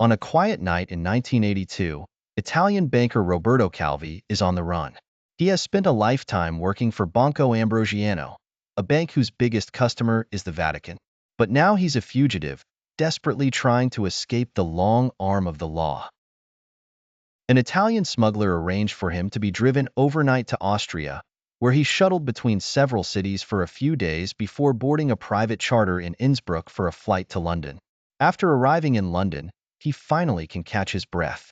On a quiet night in 1982, Italian banker Roberto Calvi is on the run. He has spent a lifetime working for Banco Ambrosiano, a bank whose biggest customer is the Vatican. But now he's a fugitive, desperately trying to escape the long arm of the law. An Italian smuggler arranged for him to be driven overnight to Austria, where he shuttled between several cities for a few days before boarding a private charter in Innsbruck for a flight to London. After arriving in London, he finally can catch his breath.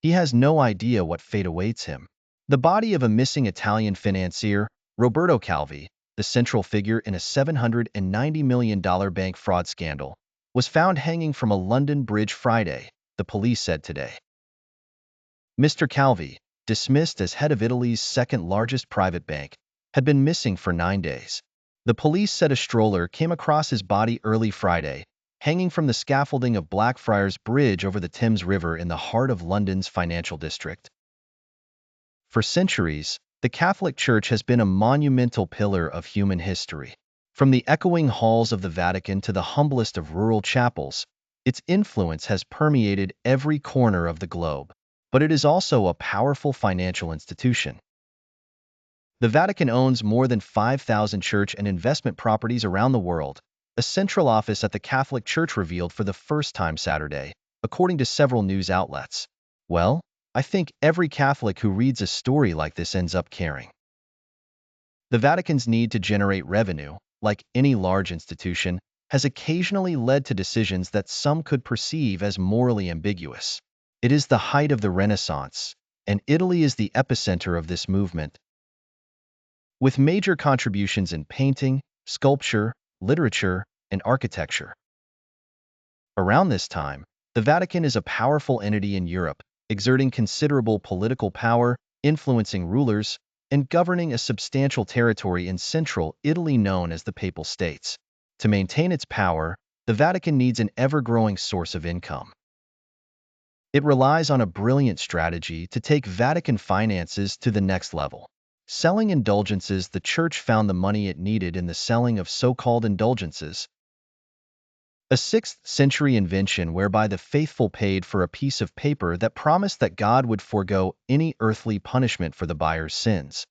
He has no idea what fate awaits him. The body of a missing Italian financier, Roberto Calvi, the central figure in a $790 million bank fraud scandal, was found hanging from a London bridge Friday, the police said today. Mr. Calvi, dismissed as head of Italy's second-largest private bank, had been missing for 9 days. The police said a stroller came across his body early Friday, hanging from the scaffolding of Blackfriars Bridge over the Thames River in the heart of London's financial district. For centuries, the Catholic Church has been a monumental pillar of human history. From the echoing halls of the Vatican to the humblest of rural chapels, its influence has permeated every corner of the globe. But it is also a powerful financial institution. The Vatican owns more than 5,000 church and investment properties around the world, a central office at the Catholic Church revealed for the first time Saturday, according to several news outlets. Well, I think every Catholic who reads a story like this ends up caring. The Vatican's need to generate revenue, like any large institution, has occasionally led to decisions that some could perceive as morally ambiguous. It is the height of the Renaissance, and Italy is the epicenter of this movement. With major contributions in painting, sculpture, literature, and architecture. Around this time, the Vatican is a powerful entity in Europe, exerting considerable political power, influencing rulers, and governing a substantial territory in central Italy known as the Papal States. To maintain its power, the Vatican needs an ever-growing source of income. It relies on a brilliant strategy to take Vatican finances to the next level. Selling indulgences, the Church found the money it needed in the selling of so-called indulgences, a 6th-century invention whereby the faithful paid for a piece of paper that promised that God would forego any earthly punishment for the buyer's sins.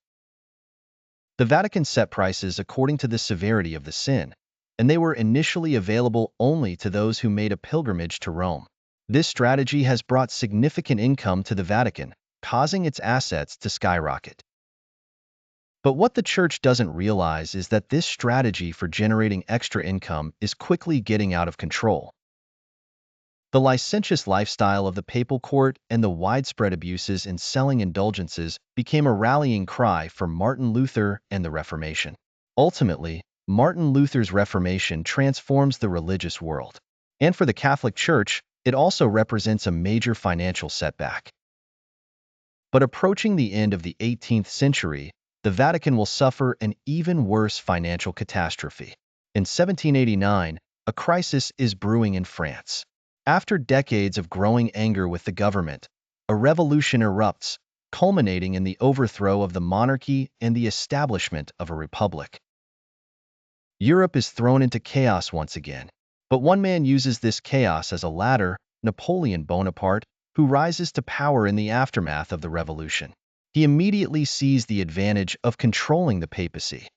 The Vatican set prices according to the severity of the sin, and they were initially available only to those who made a pilgrimage to Rome. This strategy has brought significant income to the Vatican, causing its assets to skyrocket. But what the Church doesn't realize is that this strategy for generating extra income is quickly getting out of control. The licentious lifestyle of the papal court and the widespread abuses in selling indulgences became a rallying cry for Martin Luther and the Reformation. Ultimately, Martin Luther's Reformation transforms the religious world. And for the Catholic Church, it also represents a major financial setback. But approaching the end of the 18th century, the Vatican will suffer an even worse financial catastrophe. In 1789, a crisis is brewing in France. After decades of growing anger with the government, a revolution erupts, culminating in the overthrow of the monarchy and the establishment of a republic. Europe is thrown into chaos once again. But one man uses this chaos as a ladder, Napoleon Bonaparte, who rises to power in the aftermath of the revolution. He immediately sees the advantage of controlling the papacy.